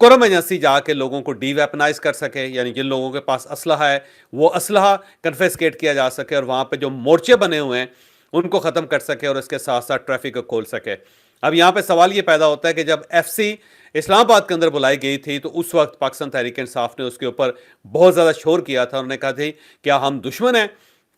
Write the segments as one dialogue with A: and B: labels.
A: قرم agency جا کے لوگوں کو ڈی ویپنائز کر سکے، یعنی جن لوگوں کے پاس اسلحہ ہے وہ اسلحہ کنفیسکیٹ کیا جا سکے، اور وہاں پہ جو مورچے بنے ہوئے ہیں ان کو ختم کر سکے، اور اس کے ساتھ ساتھ ٹریفک کو کھول سکے۔ اب یہاں پہ سوال یہ پیدا ہوتا ہے کہ جب ایف سی اسلام آباد کے اندر بلائی گئی تھی تو اس وقت پاکستان تحریک انصاف نے اس کے اوپر بہت زیادہ شور کیا تھا، انہوں نے کہا تھی کیا ہم دشمن ہیں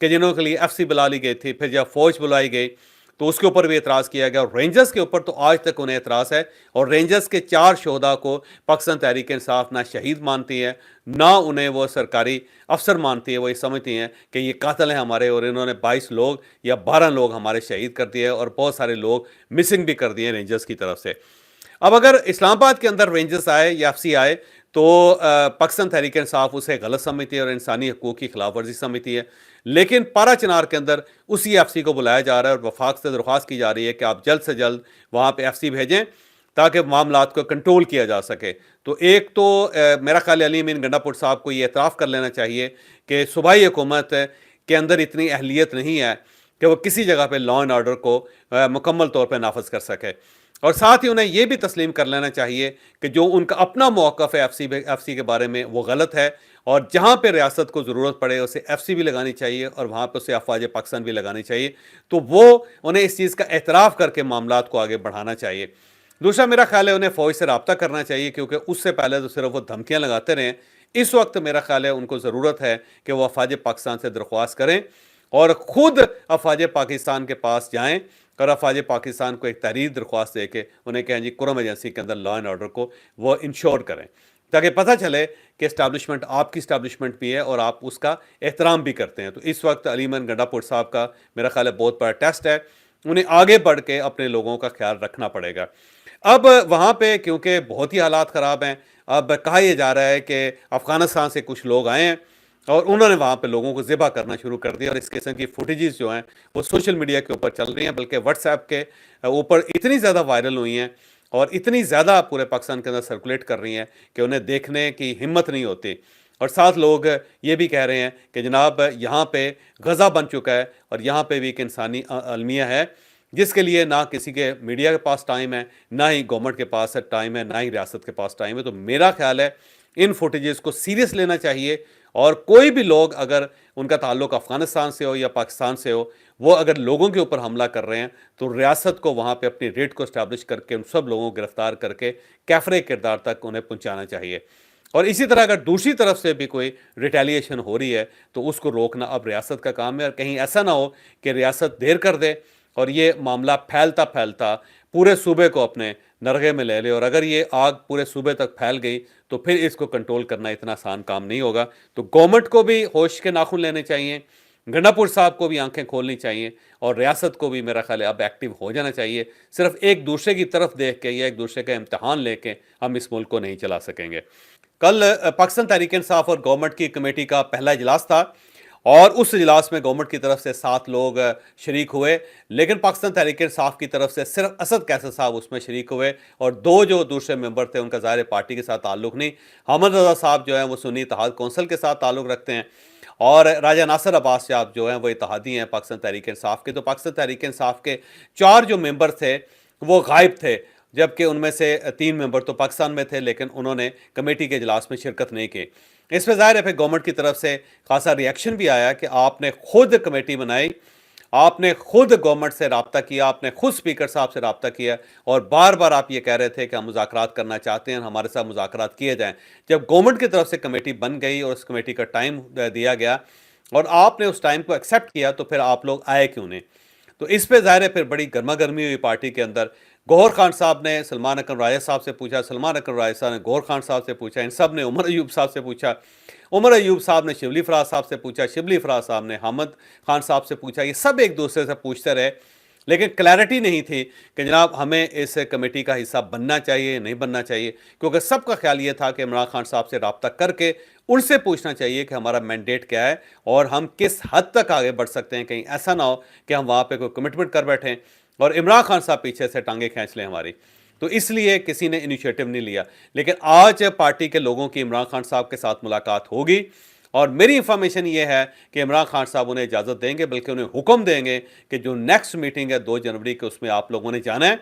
A: کہ جنہوں کے لیے ایف سی بلا لی گئی تھی۔ پھر جب فوج بلائی گئی تو اس کے اوپر بھی اعتراض کیا گیا، اور رینجرز کے اوپر تو آج تک انہیں اعتراض ہے، اور رینجرز کے 4 شہداء کو پاکستان تحریک انصاف نہ شہید مانتی ہے، نہ انہیں وہ سرکاری افسر مانتی ہے، وہ یہ سمجھتی ہیں کہ یہ قاتل ہیں ہمارے، اور انہوں نے 22 لوگ یا 12 لوگ ہمارے شہید کر دیے، اور بہت سارے لوگ مسنگ بھی کر دیے رینجرز کی طرف سے۔ اب اگر اسلام آباد کے اندر رینجرز آئے یا ایف سی آئے تو پاکستان تحریک انصاف اسے غلط سمجھتی ہے اور انسانی حقوق کی خلاف ورزی سمجھتی ہے، لیکن پارا چنار کے اندر اسی ایف سی کو بلایا جا رہا ہے، اور وفاق سے درخواست کی جا رہی ہے کہ آپ جلد سے جلد وہاں پہ ایف سی بھیجیں تاکہ معاملات کو کنٹرول کیا جا سکے۔ تو ایک تو میرا خیال علی امین گنڈا پور صاحب کو یہ اعتراف کر لینا چاہیے کہ صوبائی حکومت کے اندر اتنی اہلیت نہیں ہے کہ وہ کسی جگہ پہ لا اینڈ آرڈر کو مکمل طور پہ نافذ کر سکے، اور ساتھ ہی انہیں یہ بھی تسلیم کر لینا چاہیے کہ جو ان کا اپنا موقف ہے ایف سی کے بارے میں وہ غلط ہے، اور جہاں پہ ریاست کو ضرورت پڑے اسے ایف سی بھی لگانی چاہیے اور وہاں پہ اسے افواج پاکستان بھی لگانی چاہیے، تو وہ انہیں اس چیز کا اعتراف کر کے معاملات کو آگے بڑھانا چاہیے۔ دوسرا میرا خیال ہے انہیں فوج سے رابطہ کرنا چاہیے، کیونکہ اس سے پہلے تو صرف وہ دھمکیاں لگاتے رہے۔ اس وقت میرا خیال ہے ان کو ضرورت ہے کہ وہ افواج پاکستان سے درخواست کریں اور خود افواج پاکستان کے پاس جائیں اور افواج پاکستان کو ایک تحریر درخواست دے کے انہیں کہیں جی قرم ایجنسی کے اندر لا اینڈ آرڈر کو وہ انشور کریں، تاکہ پتہ چلے کہ اسٹیبلشمنٹ آپ کی اسٹیبلشمنٹ بھی ہے اور آپ اس کا احترام بھی کرتے ہیں۔ تو اس وقت علی امین گنڈا پور صاحب کا میرا خیال ہے بہت بڑا ٹیسٹ ہے، انہیں آگے بڑھ کے اپنے لوگوں کا خیال رکھنا پڑے گا۔ اب وہاں پہ کیونکہ بہت ہی حالات خراب ہیں، اب کہا یہ جا رہا ہے کہ افغانستان سے کچھ لوگ آئے ہیں اور انہوں نے وہاں پہ لوگوں کو ذبح کرنا شروع کر دیا، اور اس قسم کی فوٹیجز جو ہیں وہ سوشل میڈیا کے اوپر چل رہی ہیں، بلکہ واٹس ایپ کے اوپر اتنی زیادہ وائرل ہوئی ہیں اور اتنی زیادہ پورے پاکستان کے اندر سرکولیٹ کر رہی ہیں کہ انہیں دیکھنے کی ہمت نہیں ہوتی، اور ساتھ لوگ یہ بھی کہہ رہے ہیں کہ جناب یہاں پہ غزہ بن چکا ہے اور یہاں پہ بھی ایک انسانی المیہ ہے جس کے لیے نہ کسی کے میڈیا کے پاس ٹائم ہے، نہ ہی گورنمنٹ کے پاس ٹائم ہے، نہ ہی ریاست کے پاس ٹائم ہے۔ تو میرا خیال ہے ان فوٹیجز کو سیریس لینا چاہیے، اور کوئی بھی لوگ اگر ان کا تعلق افغانستان سے ہو یا پاکستان سے ہو، وہ اگر لوگوں کے اوپر حملہ کر رہے ہیں تو ریاست کو وہاں پہ اپنی ریٹ کو اسٹیبلش کر کے ان سب لوگوں کو گرفتار کر کے کیفرے کردار تک انہیں پہنچانا چاہیے۔ اور اسی طرح اگر دوسری طرف سے بھی کوئی ریٹیلیشن ہو رہی ہے تو اس کو روکنا اب ریاست کا کام ہے، اور کہیں ایسا نہ ہو کہ ریاست دیر کر دے اور یہ معاملہ پھیلتا پھیلتا پورے صوبے کو اپنے نرغے میں لے لے، اور اگر یہ آگ پورے صوبے تک پھیل گئی تو پھر اس کو کنٹرول کرنا اتنا آسان کام نہیں ہوگا۔ تو گورنمنٹ کو بھی ہوش کے ناخن لینے چاہیے، گنڈا پور صاحب کو بھی آنکھیں کھولنی چاہیے، اور ریاست کو بھی میرا خیال ہے اب ایکٹیو ہو جانا چاہیے۔ صرف ایک دوسرے کی طرف دیکھ کے یا ایک دوسرے کا امتحان لے کے ہم اس ملک کو نہیں چلا سکیں گے۔ کل پاکستان تحریک انصاف اور گورنمنٹ کی کمیٹی کا پہلا اجلاس تھا، اور اس اجلاس میں گورنمنٹ کی طرف سے 7 لوگ شریک ہوئے، لیکن پاکستان تحریک انصاف کی طرف سے صرف اسد قیصر صاحب اس میں شریک ہوئے، اور 2 جو دوسرے ممبر تھے ان کا ظاہر پارٹی کے ساتھ تعلق نہیں۔ حامد رضا صاحب جو ہیں وہ سنی اتحاد کونسل کے ساتھ تعلق رکھتے ہیں، اور راجہ ناصر عباس صاحب جو ہیں وہ اتحادی ہیں پاکستان تحریک انصاف کے۔ تو پاکستان تحریک انصاف کے 4 جو ممبر تھے وہ غائب تھے، جبکہ ان میں سے 3 ممبر تو پاکستان میں تھے، لیکن انہوں نے کمیٹی کے اجلاس میں شرکت نہیں کی۔ اس پہ ظاہر ہے پھر گورنمنٹ کی طرف سے خاصا ریاکشن بھی آیا کہ آپ نے خود کمیٹی بنائی، آپ نے خود گورنمنٹ سے رابطہ کیا، آپ نے خود اسپیکر صاحب سے رابطہ کیا، اور بار بار آپ یہ کہہ رہے تھے کہ ہم مذاکرات کرنا چاہتے ہیں، ہمارے ساتھ مذاکرات کیے جائیں۔ جب گورنمنٹ کی طرف سے کمیٹی بن گئی اور اس کمیٹی کا ٹائم دیا گیا اور آپ نے اس ٹائم کو ایکسیپٹ کیا، تو پھر آپ لوگ آئے کیوں نہیں؟ تو اس پہ ظاہر ہے پھر بڑی گرما گرمی ہوئی پارٹی کے اندر۔ گوہر خان صاحب نے سلمان اکرم راجہ صاحب سے پوچھا، سلمان اکرم راجہ صاحب نے گوہر خان صاحب سے پوچھا، ان سب نے عمر ایوب صاحب سے پوچھا، عمر ایوب صاحب نے شبلی فراز صاحب سے پوچھا، شبلی فراز صاحب نے حامد خان صاحب سے پوچھا، یہ سب ایک دوسرے سے پوچھتے رہے، لیکن کلیئرٹی نہیں تھی کہ جناب ہمیں اس کمیٹی کا حصہ بننا چاہیے نہیں بننا چاہیے، کیونکہ سب کا خیال یہ تھا کہ عمران خان صاحب سے رابطہ کر کے ان سے پوچھنا چاہیے کہ ہمارا مینڈیٹ کیا ہے اور ہم کس حد تک آگے بڑھ سکتے ہیں، کہیں ایسا نہ ہو کہ ہم وہاں پہ کوئی کمٹمنٹ کر بیٹھیں اور عمران خان صاحب پیچھے سے ٹانگیں کھینچ لیں ہماری۔ تو اس لیے کسی نے انیشیٹو نہیں لیا، لیکن آج پارٹی کے لوگوں کی عمران خان صاحب کے ساتھ ملاقات ہوگی، اور میری انفارمیشن یہ ہے کہ عمران خان صاحب انہیں اجازت دیں گے، بلکہ انہیں حکم دیں گے کہ جو نیکسٹ میٹنگ ہے 2 جنوری کے، اس میں آپ لوگوں نے جانا ہے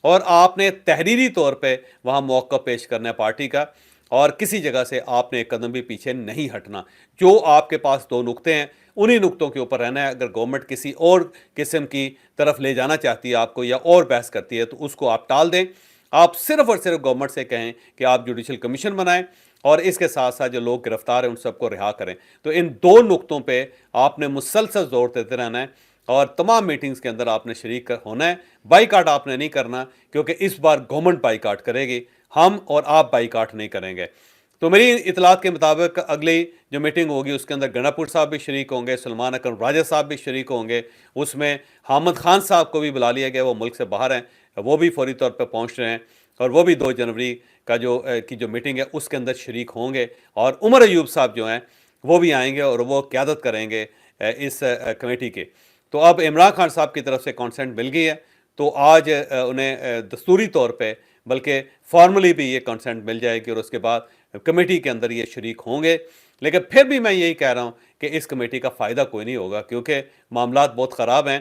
A: اور آپ نے تحریری طور پہ وہاں موقع پیش کرنا ہے پارٹی کا، اور کسی جگہ سے آپ نے ایک قدم بھی پیچھے نہیں ہٹنا۔ جو آپ کے پاس دو نقطے ہیں انہی نقطوں کے اوپر رہنا ہے۔ اگر گورنمنٹ کسی اور قسم کی طرف لے جانا چاہتی ہے آپ کو یا اور بحث کرتی ہے تو اس کو آپ ٹال دیں۔ آپ صرف اور صرف گورنمنٹ سے کہیں کہ آپ جوڈیشل کمیشن بنائیں اور اس کے ساتھ ساتھ جو لوگ گرفتار ہیں ان سب کو رہا کریں۔ تو ان دو نقطوں پہ آپ نے مسلسل زور دیتے رہنا ہے اور تمام میٹنگز کے اندر آپ نے شریک ہونا ہے۔ بائی کاٹ آپ نے نہیں کرنا، کیونکہ اس بار گورنمنٹ بائی کاٹ کرے گی، ہم اور آپ بائی کاٹ نہیں کریں گے۔ تو میری اطلاعات کے مطابق اگلی جو میٹنگ ہوگی اس کے اندر گناپور صاحب بھی شریک ہوں گے، سلمان اکرم راجہ صاحب بھی شریک ہوں گے، اس میں حامد خان صاحب کو بھی بلا لیا گیا، وہ ملک سے باہر ہیں، وہ بھی فوری طور پہ پہنچ رہے ہیں، اور وہ بھی 2 جنوری کا جو میٹنگ ہے اس کے اندر شریک ہوں گے۔ اور عمر ایوب صاحب جو ہیں وہ بھی آئیں گے اور وہ قیادت کریں گے اس کمیٹی کے۔ تو اب عمران خان صاحب کی طرف سے کانسنٹ مل گئی ہے، تو آج انہیں دستوری طور پہ بلکہ فارملی بھی یہ کانسنٹ مل جائے گی اور اس کے بعد کمیٹی کے اندر یہ شریک ہوں گے۔ لیکن پھر بھی میں یہی کہہ رہا ہوں کہ اس کمیٹی کا فائدہ کوئی نہیں ہوگا، کیونکہ معاملات بہت خراب ہیں،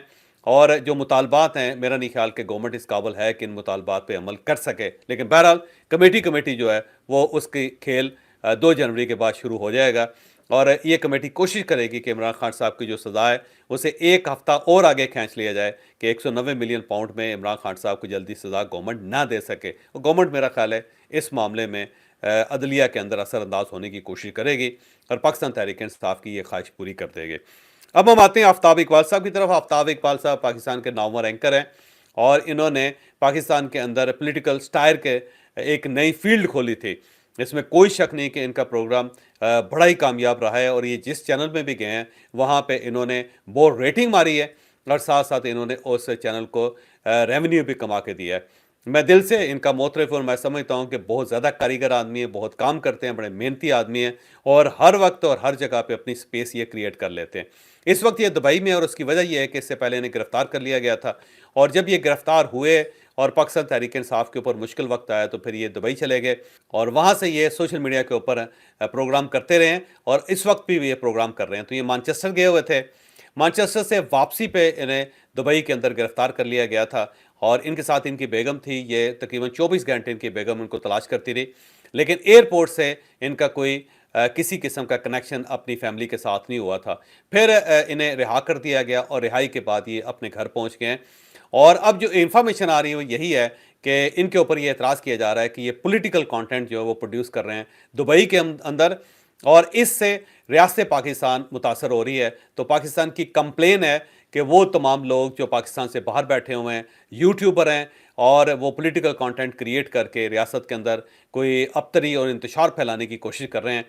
A: اور جو مطالبات ہیں میرا نہیں خیال کہ گورنمنٹ اس قابل ہے کہ ان مطالبات پہ عمل کر سکے۔ لیکن بہرحال کمیٹی جو ہے وہ اس کی کھیل 2 جنوری کے بعد شروع ہو جائے گا، اور یہ کمیٹی کوشش کرے گی کہ عمران خان صاحب کی جو سزا ہے اسے 1 ہفتہ اور آگے کھینچ لیا جائے کہ 190 ملین پاؤنڈ میں عمران خان صاحب کو جلدی سزا گورنمنٹ نہ دے سکے۔ اور گورنمنٹ میرا خیال ہے اس معاملے میں عدلیہ کے اندر اثر انداز ہونے کی کوشش کرے گی اور پاکستان تحریک انصاف کی یہ خواہش پوری کر دے گی۔ اب ہم آتے ہیں آفتاب اقبال صاحب کی طرف۔ آفتاب اقبال صاحب پاکستان کے نامور اینکر ہیں، اور انہوں نے پاکستان کے اندر پولیٹیکل سٹائر کے ایک نئی فیلڈ کھولی تھی۔ اس میں کوئی شک نہیں کہ ان کا پروگرام بڑا ہی کامیاب رہا ہے، اور یہ جس چینل میں بھی گئے ہیں وہاں پہ انہوں نے بہت ریٹنگ ماری ہے، اور ساتھ ساتھ انہوں نے اس چینل کو ریونیو بھی کما کے دیا ہے۔ میں دل سے ان کا معترف ہوں، اور میں سمجھتا ہوں کہ بہت زیادہ کاریگر آدمی ہے، بہت کام کرتے ہیں، بڑے محنتی آدمی ہیں، اور ہر وقت اور ہر جگہ پہ اپنی سپیس یہ کریٹ کر لیتے ہیں۔ اس وقت یہ دبئی میں، اور اس کی وجہ یہ ہے کہ اس سے پہلے انہیں گرفتار کر لیا گیا تھا، اور جب یہ گرفتار ہوئے اور پاکستان تحریک انصاف کے اوپر مشکل وقت آیا تو پھر یہ دبئی چلے گئے، اور وہاں سے یہ سوشل میڈیا کے اوپر پروگرام کرتے رہے ہیں، اور اس وقت بھی یہ پروگرام کر رہے ہیں۔ تو یہ مانچسٹر گئے ہوئے تھے، مانچسٹر سے واپسی پہ انہیں دبئی کے اندر گرفتار کر لیا گیا تھا، اور ان کے ساتھ ان کی بیگم تھی۔ یہ تقریباً 24 گھنٹے ان کی بیگم ان کو تلاش کرتی رہی، لیکن ایئرپورٹ سے ان کا کوئی کسی قسم کا کنیکشن اپنی فیملی کے ساتھ نہیں ہوا تھا۔ پھر انہیں رہا کر دیا گیا، اور رہائی کے بعد یہ اپنے گھر پہنچ گئے ہیں۔ اور اب جو انفارمیشن آ رہی ہے وہ یہی ہے کہ ان کے اوپر یہ اعتراض کیا جا رہا ہے کہ یہ پولیٹیکل کانٹینٹ جو ہے وہ پروڈیوس کر رہے ہیں دبئی کے اندر، اور اس سے ریاست پاکستان متاثر ہو رہی ہے۔ تو پاکستان کی کمپلین ہے کہ وہ تمام لوگ جو پاکستان سے باہر بیٹھے ہوئے ہیں، یوٹیوبر ہیں، اور وہ پولیٹیکل کانٹینٹ کریٹ کر کے ریاست کے اندر کوئی ابتری اور انتشار پھیلانے کی کوشش کر رہے ہیں۔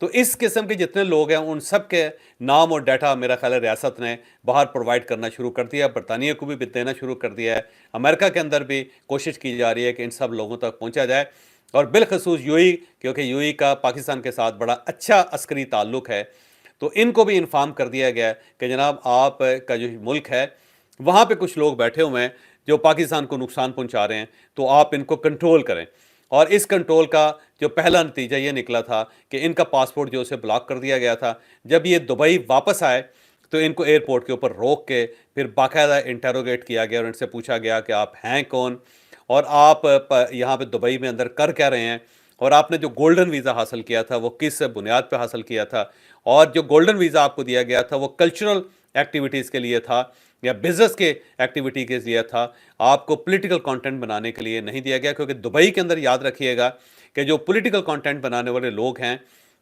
A: تو اس قسم کے جتنے لوگ ہیں ان سب کے نام اور ڈیٹا میرا خیال ہے ریاست نے باہر پرووائڈ کرنا شروع کر دیا، برطانیہ کو بھی دینا شروع کر دیا ہے، امریکہ کے اندر بھی کوشش کی جا رہی ہے کہ ان سب لوگوں تک پہنچا جائے، اور بالخصوص کیونکہ کا پاکستان کے ساتھ بڑا اچھا عسکری تعلق ہے، تو ان کو بھی انفارم کر دیا گیا ہے کہ جناب آپ کا جو ملک ہے وہاں پہ کچھ لوگ بیٹھے ہوئے ہیں جو پاکستان کو نقصان پہنچا رہے ہیں، تو آپ ان کو کنٹرول کریں۔ اور اس کنٹرول کا جو پہلا نتیجہ یہ نکلا تھا کہ ان کا پاسپورٹ جو اسے بلاک کر دیا گیا تھا۔ جب یہ دبئی واپس آئے تو ان کو ایئرپورٹ کے اوپر روک کے پھر باقاعدہ انٹروگیٹ کیا گیا، اور ان سے پوچھا گیا کہ آپ ہیں کون، اور آپ یہاں پہ دبئی میں اندر کر کیا رہے ہیں، اور آپ نے جو گولڈن ویزا حاصل کیا تھا وہ کس بنیاد پہ حاصل کیا تھا، اور جو گولڈن ویزا آپ کو دیا گیا تھا وہ کلچرل ایکٹیویٹیز کے لیے تھا یا بزنس کے ایکٹیویٹی کے لیے تھا، آپ کو پولیٹیکل کانٹینٹ بنانے کے لیے نہیں دیا گیا۔ کیونکہ دبئی کے اندر یاد رکھیے گا کہ جو پولیٹیکل کانٹینٹ بنانے والے لوگ ہیں،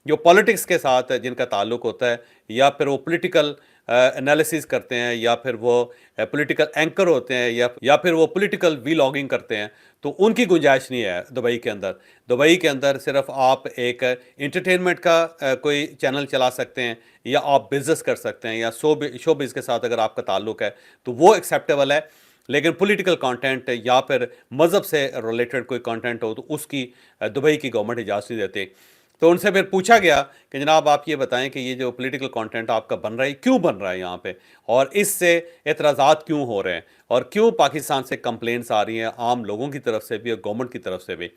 A: جو پالیٹکس کے ساتھ جن کا تعلق ہوتا ہے، یا پھر وہ پولیٹیکل انالیسز کرتے ہیں، یا پھر وہ پولیٹیکل اینکر ہوتے ہیں، یا پھر وہ پولیٹیکل ویلاگنگ کرتے ہیں، تو ان کی گنجائش نہیں ہے دبئی کے اندر۔ دبئی کے اندر صرف آپ ایک انٹرٹینمنٹ کا کوئی چینل چلا سکتے ہیں، یا آپ بزنس کر سکتے ہیں، یا شو بز کے ساتھ اگر آپ کا تعلق ہے تو وہ ایکسیپٹیبل ہے، لیکن پولیٹیکل کانٹینٹ یا پھر مذہب سے ریلیٹڈ کوئی کانٹینٹ ہو تو اس کی دبئی کی گورنمنٹ اجازت نہیں دیتی۔ تو ان سے پھر پوچھا گیا کہ جناب آپ یہ بتائیں کہ یہ جو پولیٹیکل کانٹینٹ آپ کا بن رہا ہے کیوں بن رہا ہے یہاں پہ، اور اس سے اعتراضات کیوں ہو رہے ہیں، اور کیوں پاکستان سے کمپلینس آ رہی ہیں عام لوگوں کی طرف سے بھی اور گورنمنٹ کی طرف سے بھی۔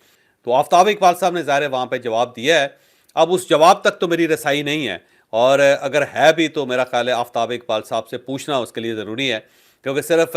A: تو آفتاب اقبال صاحب نے ظاہر وہاں پہ جواب دیا ہے۔ اب اس جواب تک تو میری رسائی نہیں ہے، اور اگر ہے بھی تو میرا خیال ہے آفتاب اقبال صاحب سے پوچھنا اس کے لیے ضروری ہے، کیونکہ صرف